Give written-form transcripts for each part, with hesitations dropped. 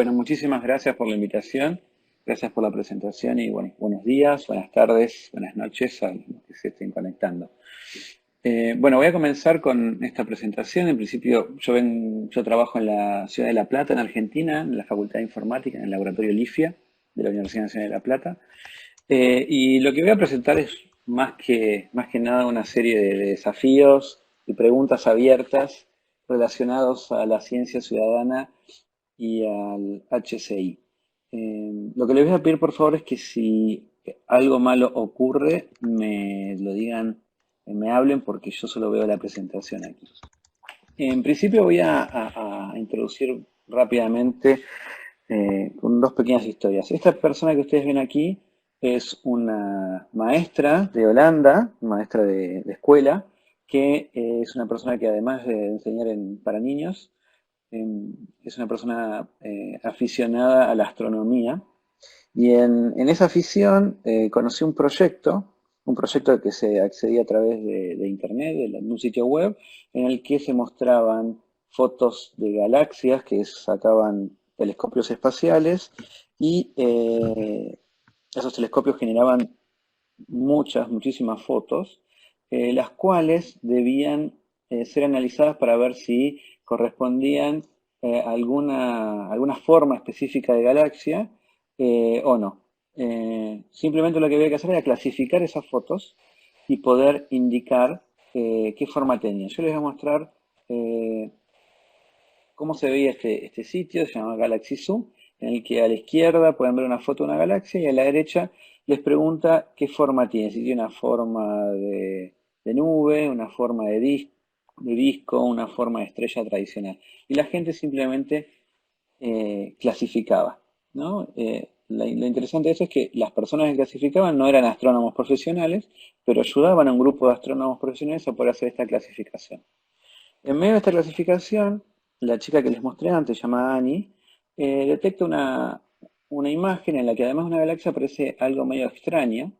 Bueno, muchísimas gracias por la invitación, gracias por la presentación y bueno, buenos días, buenas tardes, buenas noches a los que se estén conectando. Bueno, voy a comenzar con esta presentación. En principio, yo trabajo en la ciudad de La Plata, en Argentina, en la Facultad de Informática, en el laboratorio LIFIA de la Universidad Nacional de La Plata. Y lo que voy a presentar es más que nada una serie de desafíos y preguntas abiertas relacionados a la ciencia ciudadana y al HCI. Lo que les voy a pedir por favor es que si algo malo ocurre, me lo digan, me hablen porque yo solo veo la presentación aquí. En principio voy a introducir rápidamente con dos pequeñas historias. Esta persona que ustedes ven aquí es una maestra de Holanda, maestra de escuela, que es una persona que además de enseñar para niños, es una persona aficionada a la astronomía y en esa afición conocí un proyecto al que se accedía a través de internet, de un sitio web, en el que se mostraban fotos de galaxias que sacaban telescopios espaciales y esos telescopios generaban muchísimas fotos, las cuales debían ser analizadas para ver si correspondían alguna forma específica de galaxia o no. Simplemente lo que había que hacer era clasificar esas fotos y poder indicar qué forma tenía. Yo les voy a mostrar eh, cómo se veía este sitio, se llama Galaxy Zoo, en el que a la izquierda pueden ver una foto de una galaxia y a la derecha les pregunta qué forma tiene, si tiene una forma de nube, una forma de disco, una forma de estrella tradicional. Y la gente simplemente clasificaba, ¿no? Lo interesante de eso es que las personas que clasificaban no eran astrónomos profesionales, pero ayudaban a un grupo de astrónomos profesionales a poder hacer esta clasificación. En medio de esta clasificación, la chica que les mostré antes, llamada Annie, detecta una imagen en la que además de una galaxia aparece algo medio extraño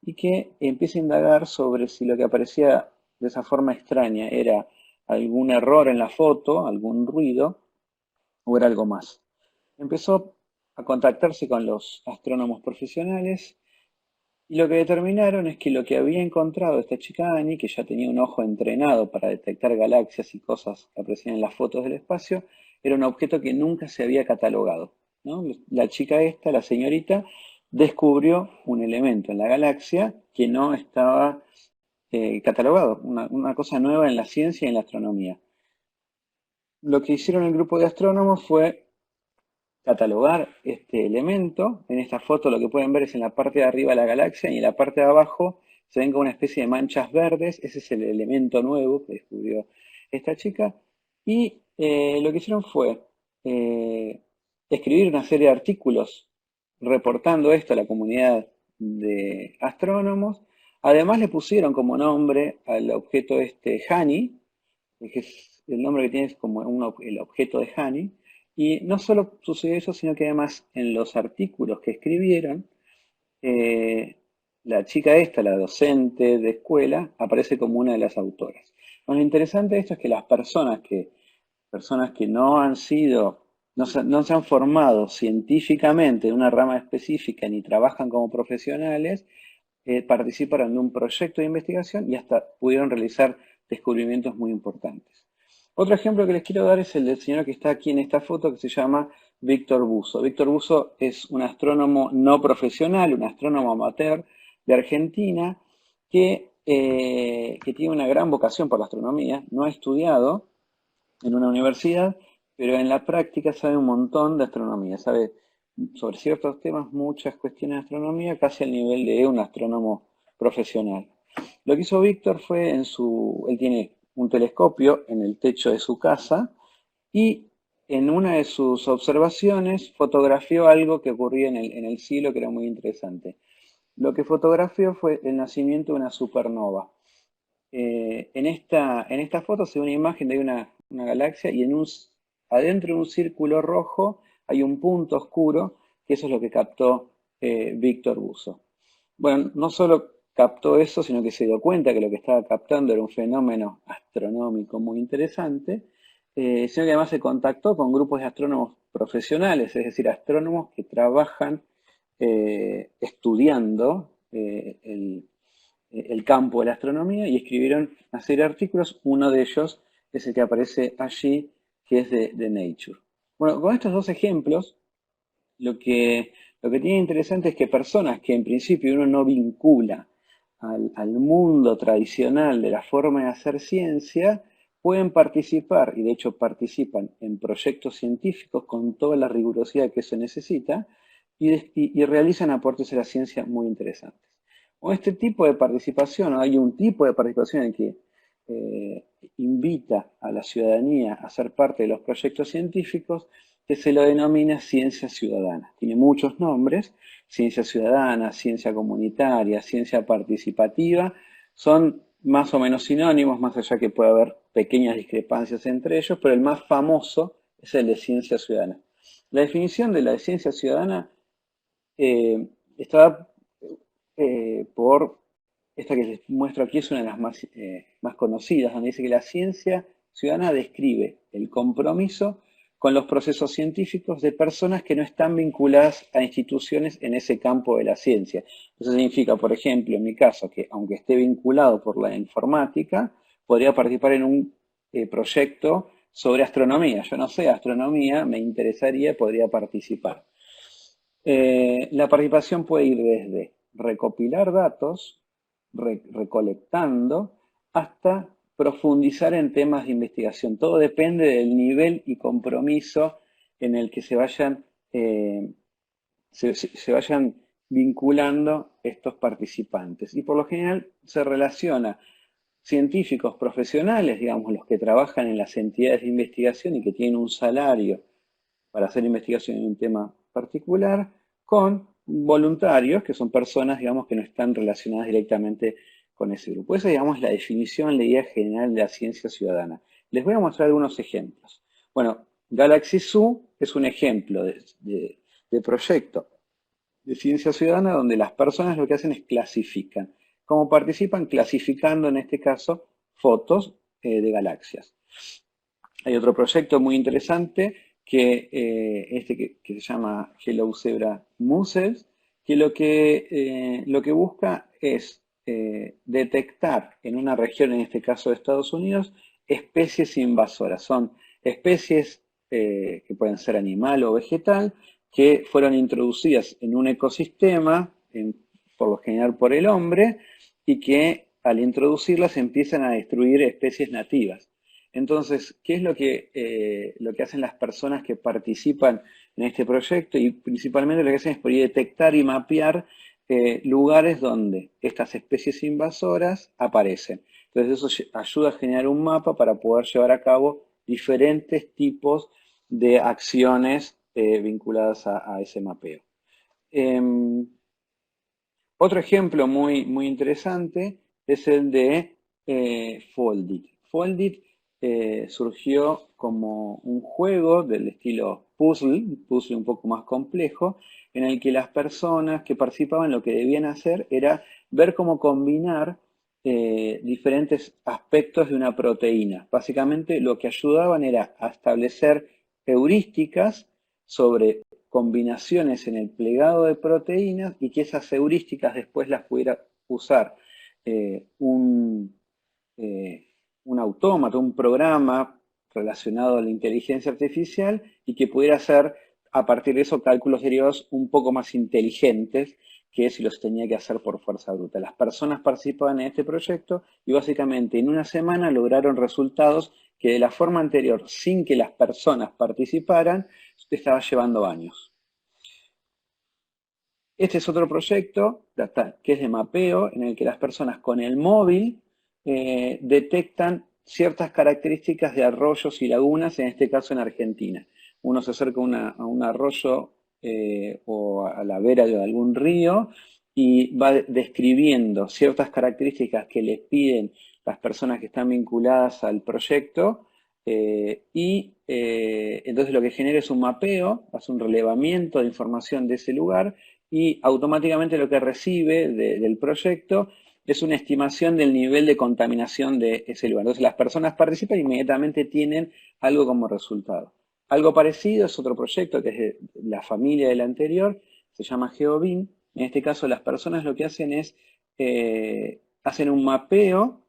y que empieza a indagar sobre si lo que aparecía de esa forma extraña era algún error en la foto, algún ruido o era algo más. Empezó a contactarse con los astrónomos profesionales y lo que determinaron es que lo que había encontrado esta chica Annie, que ya tenía un ojo entrenado para detectar galaxias y cosas que aparecían en las fotos del espacio, era un objeto que nunca se había catalogado, ¿no? La chica esta, la señorita, descubrió un elemento en la galaxia que no estaba catalogado, una cosa nueva en la ciencia y en la astronomía. Lo que hicieron el grupo de astrónomos fue catalogar este elemento. En esta foto lo que pueden ver es en la parte de arriba la galaxia y en la parte de abajo se ven como una especie de manchas verdes. Ese es el elemento nuevo que descubrió esta chica. Y lo que hicieron fue eh, escribir una serie de artículos reportando esto a la comunidad de astrónomos. Además le pusieron como nombre al objeto este Hani, que es el nombre que tiene es como el objeto de Hani. Y no solo sucedió eso, sino que además en los artículos que escribieron, eh, la chica esta, la docente de escuela, aparece como una de las autoras. Bueno, lo interesante de esto es que las personas que no han sido, no se han formado científicamente en una rama específica ni trabajan como profesionales, participaron de un proyecto de investigación y hasta pudieron realizar descubrimientos muy importantes. Otro ejemplo que les quiero dar es el del señor que está aquí en esta foto, que se llama Víctor Buzo. Víctor Buzo es un astrónomo no profesional, un astrónomo amateur de Argentina, que tiene una gran vocación por la astronomía. No ha estudiado en una universidad, pero en la práctica sabe un montón de astronomía. Sabe sobre ciertos temas, muchas cuestiones de astronomía, casi al nivel de un astrónomo profesional. Lo que hizo Víctor fue él tiene un telescopio en el techo de su casa y en una de sus observaciones fotografió algo que ocurría en el cielo que era muy interesante. Lo que fotografió fue el nacimiento de una supernova. En esta foto se ve una imagen de una galaxia y adentro de un círculo rojo hay un punto oscuro, que eso es lo que captó Víctor Buzo. Bueno, no solo captó eso, sino que se dio cuenta que lo que estaba captando era un fenómeno astronómico muy interesante, sino que además se contactó con grupos de astrónomos profesionales, es decir, astrónomos que trabajan estudiando el campo de la astronomía y escribieron una serie de artículos. Uno de ellos es el que aparece allí, que es de Nature. Bueno, con estos dos ejemplos, lo que tiene interesante es que personas que en principio uno no vincula al mundo tradicional de la forma de hacer ciencia, pueden participar, y de hecho participan en proyectos científicos con toda la rigurosidad que se necesita, y realizan aportes a la ciencia muy interesantes. O este tipo de participación, o hay un tipo de participación en que eh, invita a la ciudadanía a ser parte de los proyectos científicos, que se lo denomina ciencia ciudadana. Tiene muchos nombres: ciencia ciudadana, ciencia comunitaria, ciencia participativa. Son más o menos sinónimos, más allá que puede haber pequeñas discrepancias entre ellos, pero el más famoso es el de ciencia ciudadana. La definición de la de ciencia ciudadana está por esta que les muestro aquí, es una de las más conocidas, donde dice que la ciencia ciudadana describe el compromiso con los procesos científicos de personas que no están vinculadas a instituciones en ese campo de la ciencia. Eso significa, por ejemplo, en mi caso, que aunque esté vinculado por la informática, podría participar en un proyecto sobre astronomía. Yo no sé astronomía, me interesaría, podría participar. La participación puede ir desde recopilar datos, recolectando, hasta profundizar en temas de investigación. Todo depende del nivel y compromiso en el que se vayan vinculando estos participantes. Y por lo general se relaciona científicos profesionales, digamos, los que trabajan en las entidades de investigación y que tienen un salario para hacer investigación en un tema particular, con voluntarios, que son personas, digamos, que no están relacionadas directamente con ese grupo. Esa, digamos, es la definición, la idea general de la ciencia ciudadana. Les voy a mostrar algunos ejemplos. Bueno, Galaxy Zoo es un ejemplo de proyecto de ciencia ciudadana donde las personas lo que hacen es clasifican. ¿Cómo participan? Clasificando, en este caso, fotos de galaxias. Hay otro proyecto muy interesante que se llama Hello Zebra Mussels, que lo que busca es detectar en una región, en este caso de Estados Unidos, especies invasoras. Son especies que pueden ser animal o vegetal, que fueron introducidas en un ecosistema, por lo general por el hombre, y que al introducirlas empiezan a destruir especies nativas. Entonces, ¿qué es lo que hacen las personas que participan en este proyecto? Y principalmente lo que hacen es poder detectar y mapear lugares donde estas especies invasoras aparecen. Entonces, eso ayuda a generar un mapa para poder llevar a cabo diferentes tipos de acciones vinculadas a ese mapeo. Otro ejemplo muy, muy interesante es el de Foldit. Foldit surgió como un juego del estilo puzzle un poco más complejo, en el que las personas que participaban lo que debían hacer era ver cómo combinar diferentes aspectos de una proteína. Básicamente lo que ayudaban era a establecer heurísticas sobre combinaciones en el plegado de proteínas y que esas heurísticas después las pudiera usar eh, un, un autómata, un programa relacionado a la inteligencia artificial y que pudiera hacer a partir de eso cálculos derivados un poco más inteligentes que si los tenía que hacer por fuerza bruta. Las personas participaban en este proyecto y básicamente en una semana lograron resultados que de la forma anterior, sin que las personas participaran, estaba llevando años. Este es otro proyecto que es de mapeo, en el que las personas con el móvil detectan ciertas características de arroyos y lagunas, en este caso en Argentina. Uno se acerca a un arroyo o a la vera de algún río y va describiendo ciertas características que les piden las personas que están vinculadas al proyecto, entonces lo que genera es un mapeo, hace un relevamiento de información de ese lugar y automáticamente lo que recibe del proyecto es una estimación del nivel de contaminación de ese lugar. Entonces las personas participan e inmediatamente tienen algo como resultado. Algo parecido es otro proyecto que es de la familia del anterior, se llama GeoBin. En este caso las personas lo que hacen es, hacen un mapeo,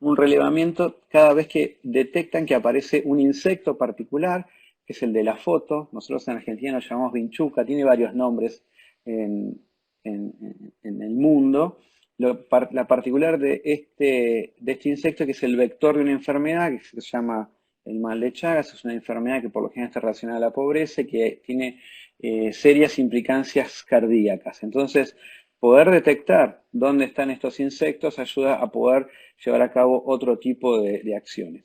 un relevamiento cada vez que detectan que aparece un insecto particular, que es el de la foto. Nosotros en Argentina lo llamamos vinchuca, tiene varios nombres en, en el mundo. La particular de este insecto, que es el vector de una enfermedad que se llama el mal de Chagas, es una enfermedad que por lo general está relacionada a la pobreza y que tiene serias implicancias cardíacas. Entonces, poder detectar dónde están estos insectos ayuda a poder llevar a cabo otro tipo de acciones.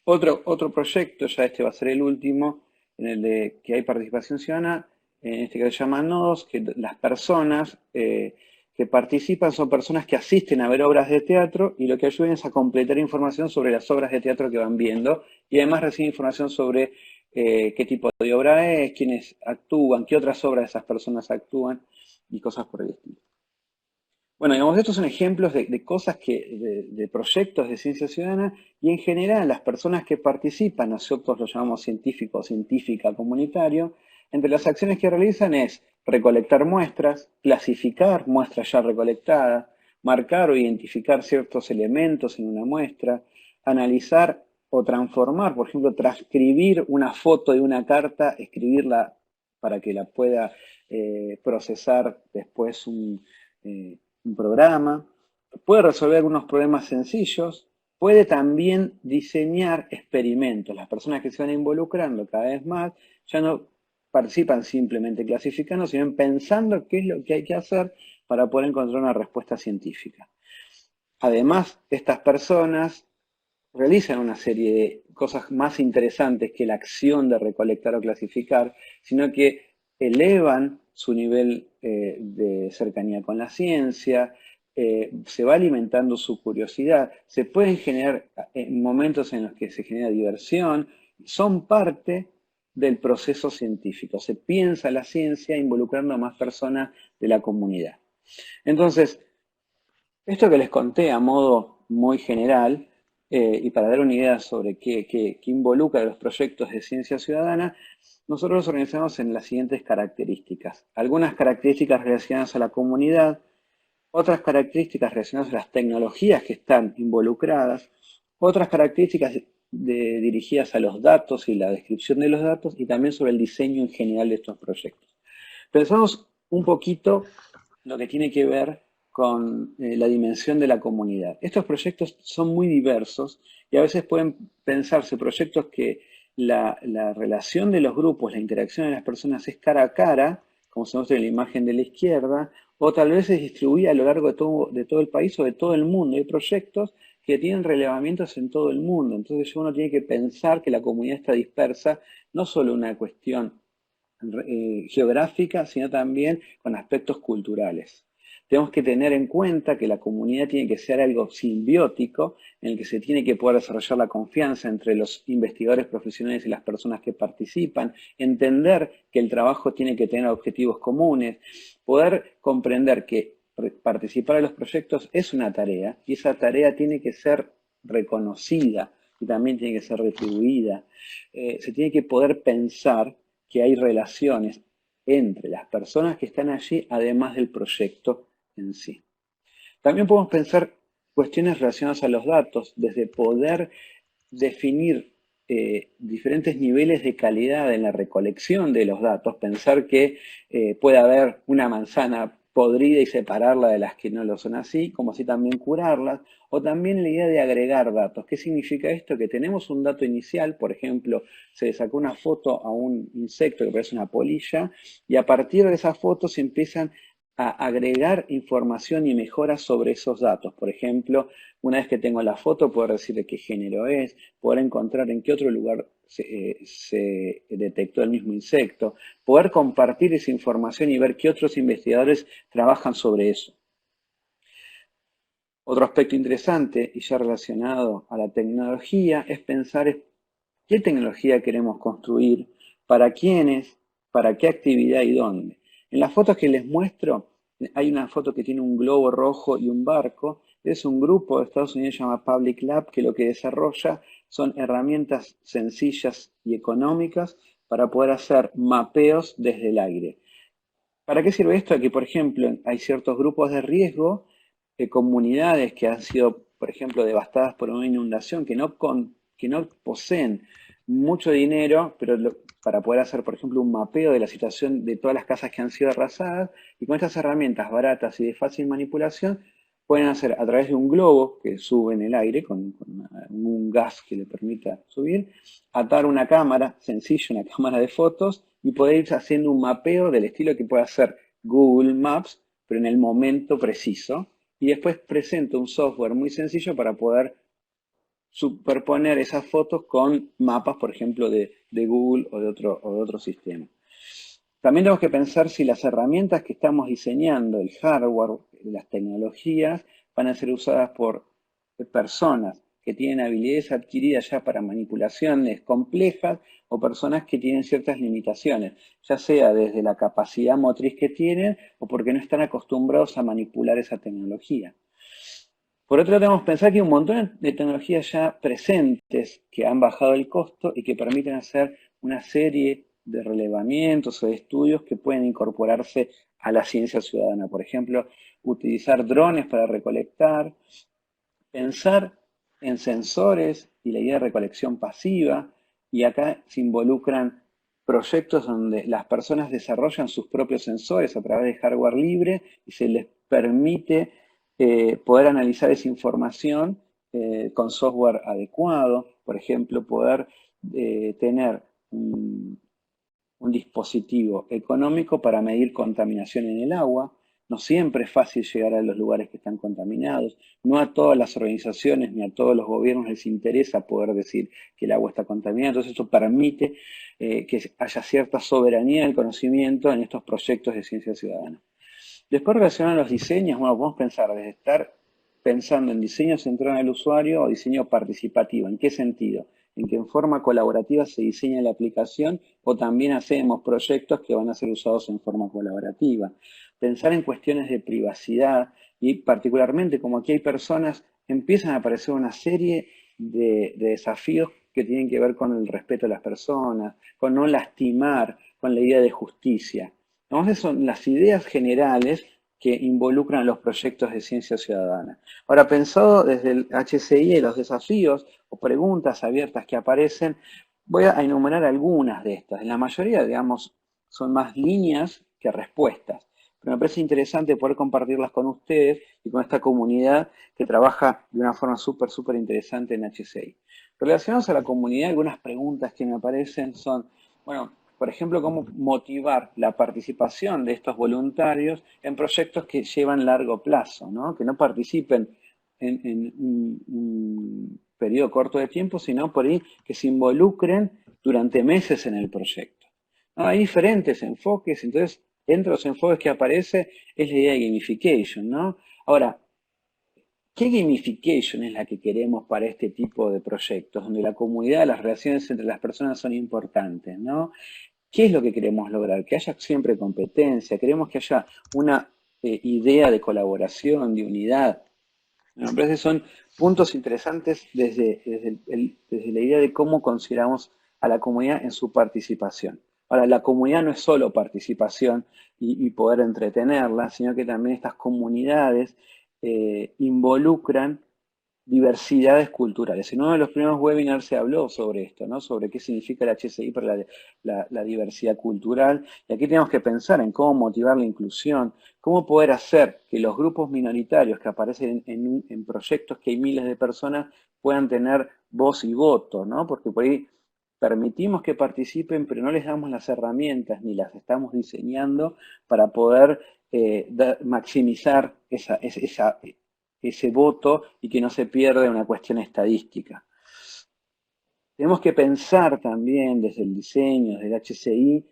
Otro proyecto, ya este va a ser el último, en el de que hay participación ciudadana, en este caso se llama nodos, que las personas que participan son personas que asisten a ver obras de teatro y lo que ayudan es a completar información sobre las obras de teatro que van viendo y además reciben información sobre qué tipo de obra es, quiénes actúan, qué otras obras esas personas actúan y cosas por el estilo. Bueno, digamos, estos son ejemplos de cosas de proyectos de ciencia ciudadana y en general las personas que participan, nosotros lo llamamos científico o científica comunitario, entre las acciones que realizan es recolectar muestras, clasificar muestras ya recolectadas, marcar o identificar ciertos elementos en una muestra, analizar o transformar, por ejemplo, transcribir una foto de una carta, escribirla para que la pueda procesar después un programa, puede resolver algunos problemas sencillos, puede también diseñar experimentos. Las personas que se van involucrando cada vez más ya no participan simplemente clasificando, sino pensando qué es lo que hay que hacer para poder encontrar una respuesta científica. Además, estas personas realizan una serie de cosas más interesantes que la acción de recolectar o clasificar, sino que elevan su nivel de cercanía con la ciencia, se va alimentando su curiosidad, se pueden generar momentos en los que se genera diversión, son parte del proceso científico. Se piensa la ciencia involucrando a más personas de la comunidad. Entonces, esto que les conté a modo muy general, y para dar una idea sobre qué involucra los proyectos de ciencia ciudadana, nosotros los organizamos en las siguientes características. Algunas características relacionadas a la comunidad, otras características relacionadas a las tecnologías que están involucradas, otras características dirigidas a los datos y la descripción de los datos, y también sobre el diseño en general de estos proyectos. Pensamos un poquito lo que tiene que ver con la dimensión de la comunidad. Estos proyectos son muy diversos y a veces pueden pensarse proyectos que la relación de los grupos, la interacción de las personas es cara a cara, como se muestra en la imagen de la izquierda, o tal vez es distribuida a lo largo de todo el país o de todo el mundo. Hay proyectos que tienen relevamientos en todo el mundo, entonces uno tiene que pensar que la comunidad está dispersa, no solo una cuestión geográfica, sino también con aspectos culturales. Tenemos que tener en cuenta que la comunidad tiene que ser algo simbiótico, en el que se tiene que poder desarrollar la confianza entre los investigadores profesionales y las personas que participan, entender que el trabajo tiene que tener objetivos comunes, poder comprender que participar en los proyectos es una tarea y esa tarea tiene que ser reconocida y también tiene que ser retribuida. Se tiene que poder pensar que hay relaciones entre las personas que están allí, además del proyecto en sí. También podemos pensar cuestiones relacionadas a los datos, desde poder definir diferentes niveles de calidad en la recolección de los datos, pensar que puede haber una manzana podrida y separarla de las que no lo son así, como así también curarlas, o también la idea de agregar datos. ¿Qué significa esto? Que tenemos un dato inicial, por ejemplo, se le sacó una foto a un insecto que parece una polilla, y a partir de esa foto se empiezan a agregar información y mejoras sobre esos datos. Por ejemplo, una vez que tengo la foto, puedo decir de qué género es, poder encontrar en qué otro lugar se detectó el mismo insecto, poder compartir esa información y ver qué otros investigadores trabajan sobre eso. Otro aspecto interesante y ya relacionado a la tecnología es pensar qué tecnología queremos construir, para quiénes, para qué actividad y dónde. En las fotos que les muestro hay una foto que tiene un globo rojo y un barco. Es un grupo de Estados Unidos llamado Public Lab que lo que desarrolla son herramientas sencillas y económicas para poder hacer mapeos desde el aire. ¿Para qué sirve esto? Que, por ejemplo, hay ciertos grupos de riesgo, comunidades que han sido, por ejemplo, devastadas por una inundación, que no poseen mucho dinero, pero para poder hacer, por ejemplo, un mapeo de la situación de todas las casas que han sido arrasadas, y con estas herramientas baratas y de fácil manipulación, pueden hacer a través de un globo que sube en el aire con un gas que le permita subir, atar una cámara sencilla, una cámara de fotos, y poder ir haciendo un mapeo del estilo que puede hacer Google Maps, pero en el momento preciso. Y después presenta un software muy sencillo para poder superponer esas fotos con mapas, por ejemplo, de Google o de otro sistema. También tenemos que pensar si las herramientas que estamos diseñando, el hardware, las tecnologías, van a ser usadas por personas que tienen habilidades adquiridas ya para manipulaciones complejas o personas que tienen ciertas limitaciones, ya sea desde la capacidad motriz que tienen o porque no están acostumbrados a manipular esa tecnología. Por otro lado, tenemos que pensar que hay un montón de tecnologías ya presentes que han bajado el costo y que permiten hacer una serie de relevamientos o de estudios que pueden incorporarse a la ciencia ciudadana. Por ejemplo, utilizar drones para recolectar, pensar en sensores y la idea de recolección pasiva, y acá se involucran proyectos donde las personas desarrollan sus propios sensores a través de hardware libre y se les permite poder analizar esa información con software adecuado. Por ejemplo, poder tener un dispositivo económico para medir contaminación en el agua. No siempre es fácil llegar a los lugares que están contaminados. No a todas las organizaciones ni a todos los gobiernos les interesa poder decir que el agua está contaminada. Entonces esto permite que haya cierta soberanía del conocimiento en estos proyectos de ciencia ciudadana. Después relacionado a los diseños, bueno, podemos pensar desde estar pensando en diseño centrado en el usuario o diseño participativo. ¿En qué sentido? En que en forma colaborativa se diseña la aplicación o también hacemos proyectos que van a ser usados en forma colaborativa. Pensar en cuestiones de privacidad y particularmente como aquí hay personas, empiezan a aparecer una serie de desafíos que tienen que ver con el respeto a las personas, con no lastimar, con la idea de justicia. Entonces son las ideas generales que involucran los proyectos de ciencia ciudadana. Ahora, pensado desde el HCI y los desafíos o preguntas abiertas que aparecen, voy a enumerar algunas de estas. En la mayoría, digamos, son más líneas que respuestas, pero me parece interesante poder compartirlas con ustedes y con esta comunidad que trabaja de una forma súper interesante en HCI. Relacionados a la comunidad, algunas preguntas que me aparecen son, bueno, por ejemplo, cómo motivar la participación de estos voluntarios en proyectos que llevan largo plazo, ¿no? Que no participen en un periodo corto de tiempo, sino por ahí que se involucren durante meses en el proyecto. ¿No? Hay diferentes enfoques, entonces, entre los enfoques que aparece es la idea de gamification, ¿no? Ahora, ¿qué gamification es la que queremos para este tipo de proyectos, donde la comunidad, las relaciones entre las personas son importantes, ¿no? ¿Qué es lo que queremos lograr? Que haya siempre competencia, queremos que haya una idea de colaboración, de unidad. Me parece que son puntos interesantes desde la idea de cómo consideramos a la comunidad en su participación. Ahora, la comunidad no es solo participación y poder entretenerla, sino que también estas comunidades involucran diversidades culturales. En uno de los primeros webinars se habló sobre esto, ¿no? Sobre qué significa el HCI para la diversidad cultural. Y aquí tenemos que pensar en cómo motivar la inclusión, cómo poder hacer que los grupos minoritarios que aparecen en proyectos que hay miles de personas puedan tener voz y voto, ¿no? Porque por ahí permitimos que participen, pero no les damos las herramientas ni las estamos diseñando para poder maximizar ese voto y que no se pierda una cuestión estadística. Tenemos que pensar también desde el diseño, desde el HCI,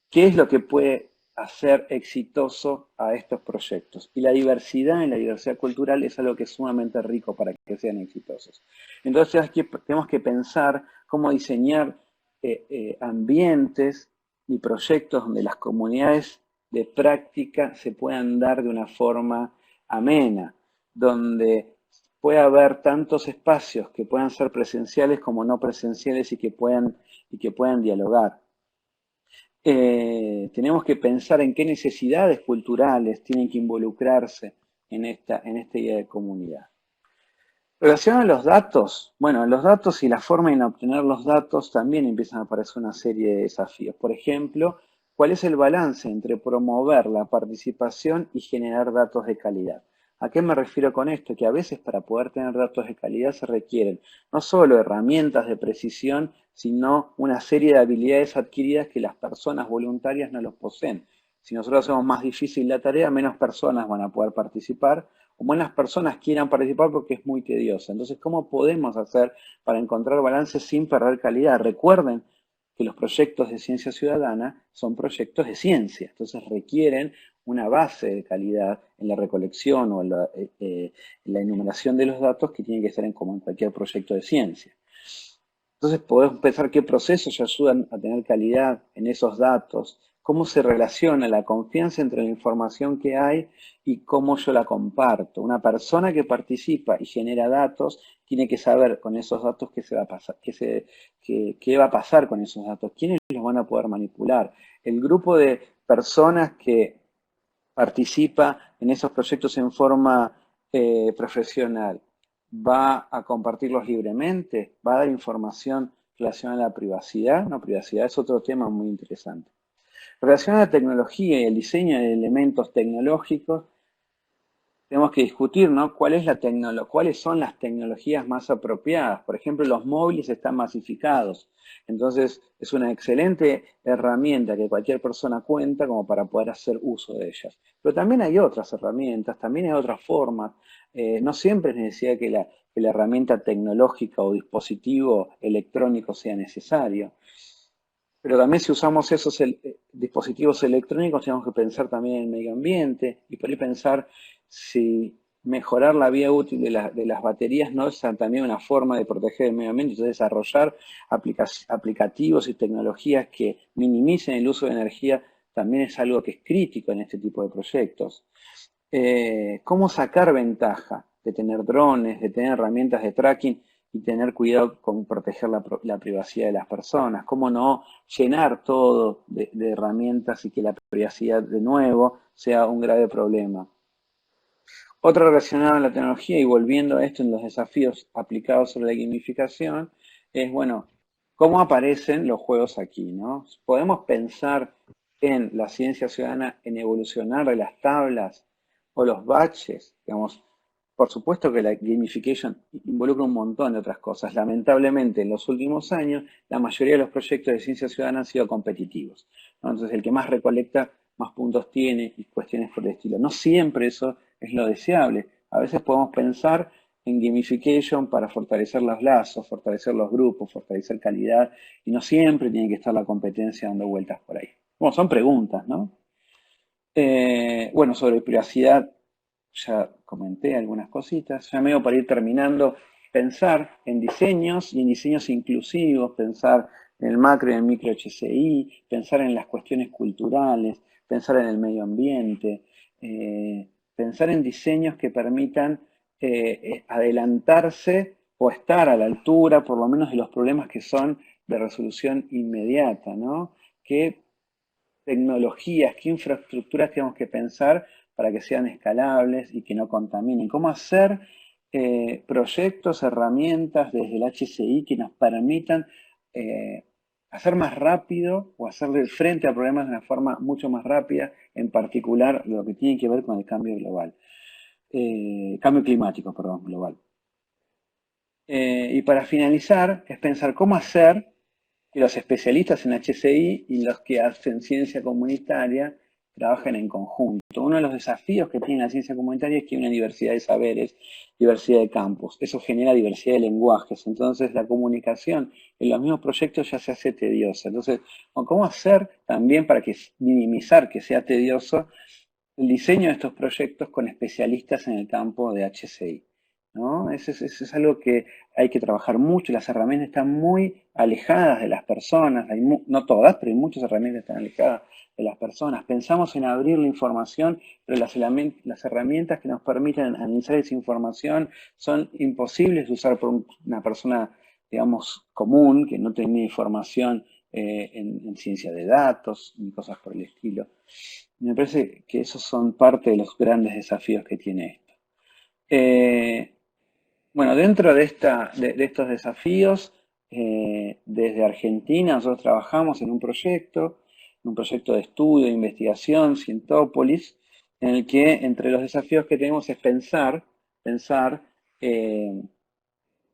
qué es lo que puede hacer exitoso a estos proyectos. Y la diversidad en la diversidad cultural es algo que es sumamente rico para que sean exitosos. Entonces tenemos que pensar cómo diseñar ambientes y proyectos donde las comunidades de práctica se puedan dar de una forma amena, donde pueda haber tantos espacios que puedan ser presenciales como no presenciales y que puedan dialogar. Tenemos que pensar en qué necesidades culturales tienen que involucrarse en esta idea de comunidad. Relacionado a los datos, bueno, los datos y la forma en obtener los datos también empiezan a aparecer una serie de desafíos. Por ejemplo, ¿cuál es el balance entre promover la participación y generar datos de calidad? ¿A qué me refiero con esto? Que a veces para poder tener datos de calidad se requieren no solo herramientas de precisión, sino una serie de habilidades adquiridas que las personas voluntarias no los poseen. Si nosotros hacemos más difícil la tarea, menos personas van a poder participar o buenas personas quieran participar porque es muy tediosa. Entonces, ¿cómo podemos hacer para encontrar balances sin perder calidad? Recuerden que los proyectos de ciencia ciudadana son proyectos de ciencia, entonces requieren una base de calidad en la recolección o en la enumeración de los datos que tienen que ser como en cualquier proyecto de ciencia. Entonces podemos pensar qué procesos ayudan a tener calidad en esos datos, cómo se relaciona la confianza entre la información que hay y cómo yo la comparto. Una persona que participa y genera datos tiene que saber con esos datos qué se va a pasar, qué va a pasar con esos datos, quiénes los van a poder manipular. El grupo de personas que participa en esos proyectos en forma profesional, va a compartirlos libremente, va a dar información relacionada a la privacidad. No, privacidad es otro tema muy interesante. Relacionado a la tecnología y el diseño de elementos tecnológicos, tenemos que discutir, ¿no? ¿Cuáles son las tecnologías más apropiadas? Por ejemplo, los móviles están masificados. Entonces, es una excelente herramienta que cualquier persona cuenta como para poder hacer uso de ellas. Pero también hay otras herramientas, también hay otras formas. No siempre es necesario que la herramienta tecnológica o dispositivo electrónico sea necesario. Pero también si usamos esos dispositivos electrónicos, tenemos que pensar también en el medio ambiente y por ahí pensar si mejorar la vida útil de las baterías no es también una forma de proteger el medio ambiente, entonces desarrollar aplicativos y tecnologías que minimicen el uso de energía también es algo que es crítico en este tipo de proyectos. ¿Cómo sacar ventaja de tener drones, de tener herramientas de tracking y tener cuidado con proteger la privacidad de las personas? ¿Cómo no llenar todo de herramientas y que la privacidad de nuevo sea un grave problema? Otra relacionada a la tecnología y volviendo a esto en los desafíos aplicados sobre la gamificación es, bueno, ¿cómo aparecen los juegos aquí, no? Podemos pensar en la ciencia ciudadana en evolucionar de las tablas o los baches, digamos. Por supuesto que la gamification involucra un montón de otras cosas. Lamentablemente, en los últimos años, la mayoría de los proyectos de ciencia ciudadana han sido competitivos, ¿no? Entonces, el que más recolecta, más puntos tiene y cuestiones por el estilo. No siempre eso es lo deseable. A veces podemos pensar en gamification para fortalecer los lazos, fortalecer los grupos, fortalecer calidad, y no siempre tiene que estar la competencia dando vueltas por ahí. Bueno, son preguntas, ¿no? Bueno, sobre privacidad ya comenté algunas cositas, ya medio para ir terminando, pensar en diseños y en diseños inclusivos, pensar en el macro y en el micro HCI, pensar en las cuestiones culturales, pensar en el medio ambiente, pensar en diseños que permitan adelantarse o estar a la altura, por lo menos, de los problemas que son de resolución inmediata, ¿no? ¿Qué tecnologías, qué infraestructuras tenemos que pensar para que sean escalables y que no contaminen? ¿Cómo hacer proyectos, herramientas desde el HCI que nos permitan hacer más rápido o hacerle frente a problemas de una forma mucho más rápida, en particular lo que tiene que ver con el cambio global, cambio climático, perdón, global? Y para finalizar, es pensar cómo hacer que los especialistas en HCI y los que hacen ciencia comunitaria trabajen en conjunto. Uno de los desafíos que tiene la ciencia comunitaria es que hay una diversidad de saberes, diversidad de campos. Eso genera diversidad de lenguajes. Entonces la comunicación en los mismos proyectos ya se hace tediosa. Entonces, ¿cómo hacer también para minimizar que sea tedioso el diseño de estos proyectos con especialistas en el campo de HCI? ¿No? Eso es algo que hay que trabajar mucho. Las herramientas están muy alejadas de las personas, no todas, pero hay muchas herramientas que están alejadas de las personas. Pensamos en abrir la información, pero las herramientas que nos permiten analizar esa información son imposibles de usar por una persona, digamos, común, que no tenía información en ciencia de datos ni cosas por el estilo. Me parece que esos son parte de los grandes desafíos que tiene esto. Bueno, dentro de estos desafíos, desde Argentina nosotros trabajamos en un proyecto de estudio, de investigación, Cientópolis, en el que entre los desafíos que tenemos es pensar eh,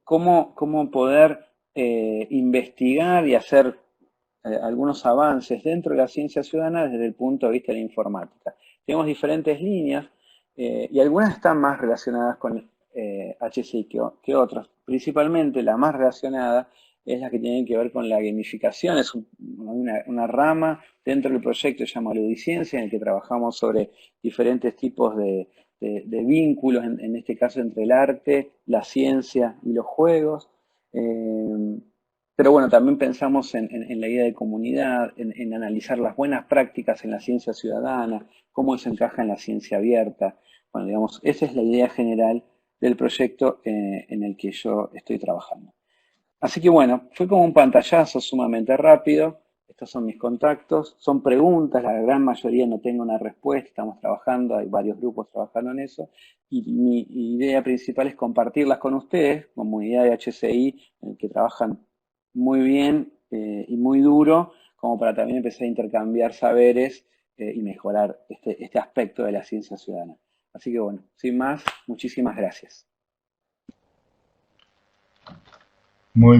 cómo poder investigar y hacer algunos avances dentro de la ciencia ciudadana desde el punto de vista de la informática. Tenemos diferentes líneas y algunas están más relacionadas con HCI que otras. Principalmente la más relacionada es la que tiene que ver con la gamificación. Es una rama dentro del proyecto llamado Ludiciencia, en el que trabajamos sobre diferentes tipos de vínculos, en este caso entre el arte, la ciencia y los juegos. Pero bueno, también pensamos en la idea de comunidad, en analizar las buenas prácticas en la ciencia ciudadana, cómo eso encaja en la ciencia abierta. Bueno, digamos, esa es la idea general del proyecto en el que yo estoy trabajando. Así que bueno, fue como un pantallazo sumamente rápido. Estos son mis contactos. Son preguntas, la gran mayoría no tengo una respuesta. Estamos trabajando, hay varios grupos trabajando en eso. Y mi idea principal es compartirlas con ustedes, comunidad de HCI, en el que trabajan muy bien y muy duro, como para también empezar a intercambiar saberes y mejorar este aspecto de la ciencia ciudadana. Así que bueno, sin más, muchísimas gracias. Muy